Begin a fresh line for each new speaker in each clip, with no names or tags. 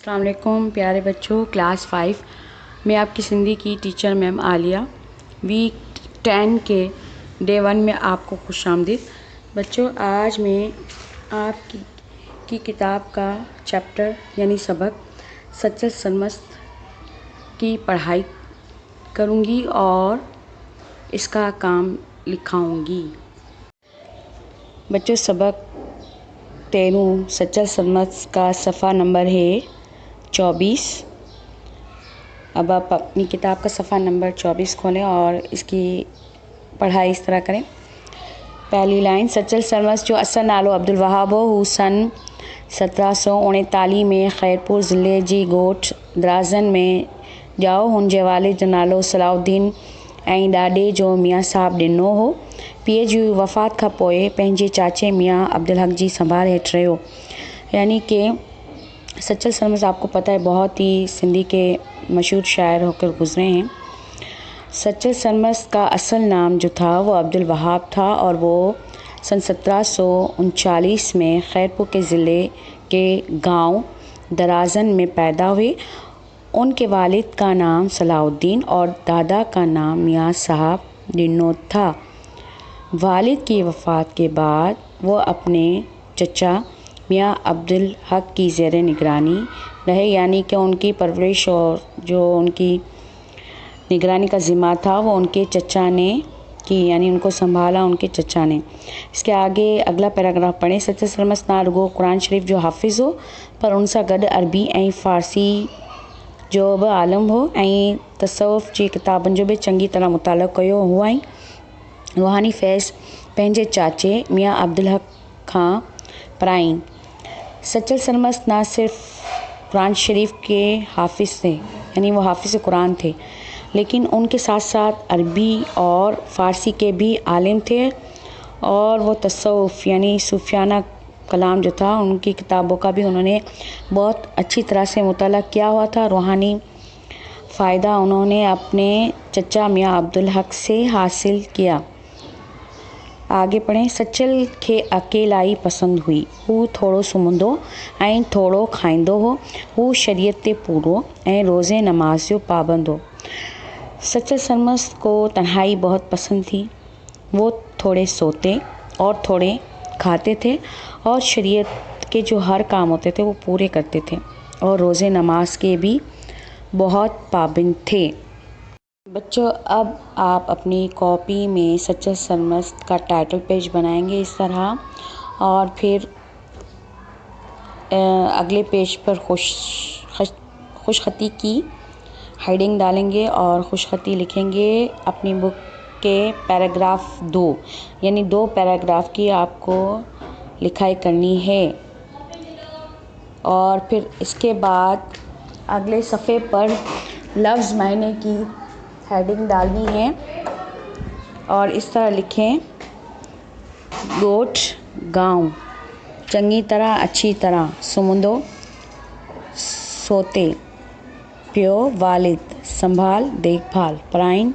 السلام علیکم پیارے بچوں، کلاس 5 میں آپ کی سندھی کی ٹیچر میم عالیہ ویک 10 کے ڈے 1 میں آپ کو خوش آمدید۔ بچوں، آج میں آپ کی کتاب کا چیپٹر یعنی سبق سچل سرمست کی پڑھائی کروں گی اور اس کا کام لکھاؤں گی۔ بچوں، سبق 13 سچل سرمست کا صفحہ نمبر ہے 24۔ اب آپ اپنی کتاب کا صفحہ نمبر 24 کھولیں اور اس کی پڑھائی اس طرح کریں۔ پہلی لائن، سچل سرمست جو اصل نالو عبدالوہاب ہو سن 1739 میں خیرپور ضلع جی ڳوٺ درازن میں ॼاओ۔ हुन जे वालिद जो नालो सलाउद्दीन ऐं ॾाॾे जो मियां साहब ॾिनो हो। पीउ जी वफ़ात खां पोइ पंहिंजे चाचे मियां अब्दुल हक जी संभाल हेठि रहियो। यानी कि सचल सरमस्त आपको पता है बहुत ही सिंधी के मशहूर शायर होकर गुजरे हैं। सचल सरमस्त का असल नाम जो था वो अब्दुल वहाब था और वो सन 1739 में खैरपुर के ज़िले के गांव दराजन में पैदा हुए। उनके वालिद का नाम सलाउद्दीन और दादा का नाम मियां साहब डिनो था। वालिद की वफ़ात के बाद वो अपने चचा मियां अब्दुल हक की ज़ेर निगरानी रहे, यानी कि उनकी परवरिश और जो उनकी निगरानी का ज़िम्मा था वो उनके चचा ने की, यानी उनको संभाला उनके चचा ने। इसके आगे अगला पैराग्राफ पढ़ें। सचल सरमस्त ना रुगो कुरान शरीफ़ जो हाफ़िज़ हो पर उन सां गॾु अरबी ऐं फ़ारसी जो बि आलिम हो ऐं तसव्वुफ़ जी किताबनि जो बि चङी तरह मुतालो कयो हुआ ऐं रूहानी फैज़ पंहिंजे चाचे मियां अब्दुल हक खां पढ़ाई। सचल सरमस्त ना सिर्फ कुरान शरीफ के हाफिज़ थे, यानी वो हाफिज़ कुरान थे, लेकिन उनके साथ साथ अरबी और फ़ारसी के भी आलिम थे और वो तसव्वुफ़ यानी सूफियाना कलाम जो था उनकी किताबों का भी उन्होंने बहुत अच्छी तरह से मुताला किया हुआ था। रूहानी फ़ायदा उन्होंने अपने चचा मियां अब्दुल हक से हासिल किया। आगे पढ़ें। सचल खे अकेलाई पसंद हुई। हू थोड़ो सुम्हंदो ऐं थोड़ो खाईंदो हो। हू शरीयत ते पूरो ऐं रोज़े नमाज जो पाबंद हो। सचल सरमस्त को तन्हाई बहुत पसंद थी। वो थोड़े सोते और थोड़े खाते थे और शरीयत के जो हर काम होते थे वो पूरे करते थे और रोज़े नमाज के भी बहुत पाबंद थे। बच्चों, अब आप अपनी कॉपी में सचल सरमस्त का टाइटल पेज बनाएंगे इस तरह और फिर अगले पेज पर खुशखती की हेडिंग डालेंगे और खुशखती लिखेंगे अपनी बुक के पैराग्राफ 2, यानी 2 पैराग्राफ की आपको लिखाई करनी है। और फिर इसके बाद अगले सफ़े पर लफ्ज़ मायने की हेडिंग डालनी है और इस तरह लिखें, ॻोठ गांव, चंगी तरह अच्छी तरह, सुम्हंदो सोते, पियो वालिद संभाल देखभाल, पढ़ाई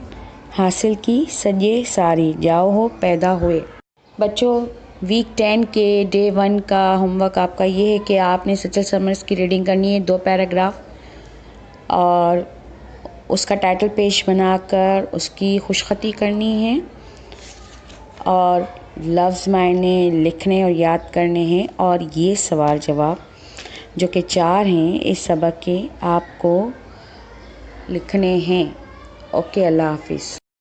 हासिल की सॼे सारी, ॼाओ हो पैदा हुए। बच्चों, वीक 10 के डे 1 का होमवर्क आपका ये है कि आपने सचल सरमस्त की रीडिंग करनी है 2 पैराग्राफ और उसका टाइटल पेज बनाकर उसकी खुशखती करनी है और लफ्ज़ मायने लिखने और याद करने हैं और ये सवाल जवाब जो कि 4 हैं इस सबक के आपको लिखने हैं। ओके, अल्लाह हाफिज़।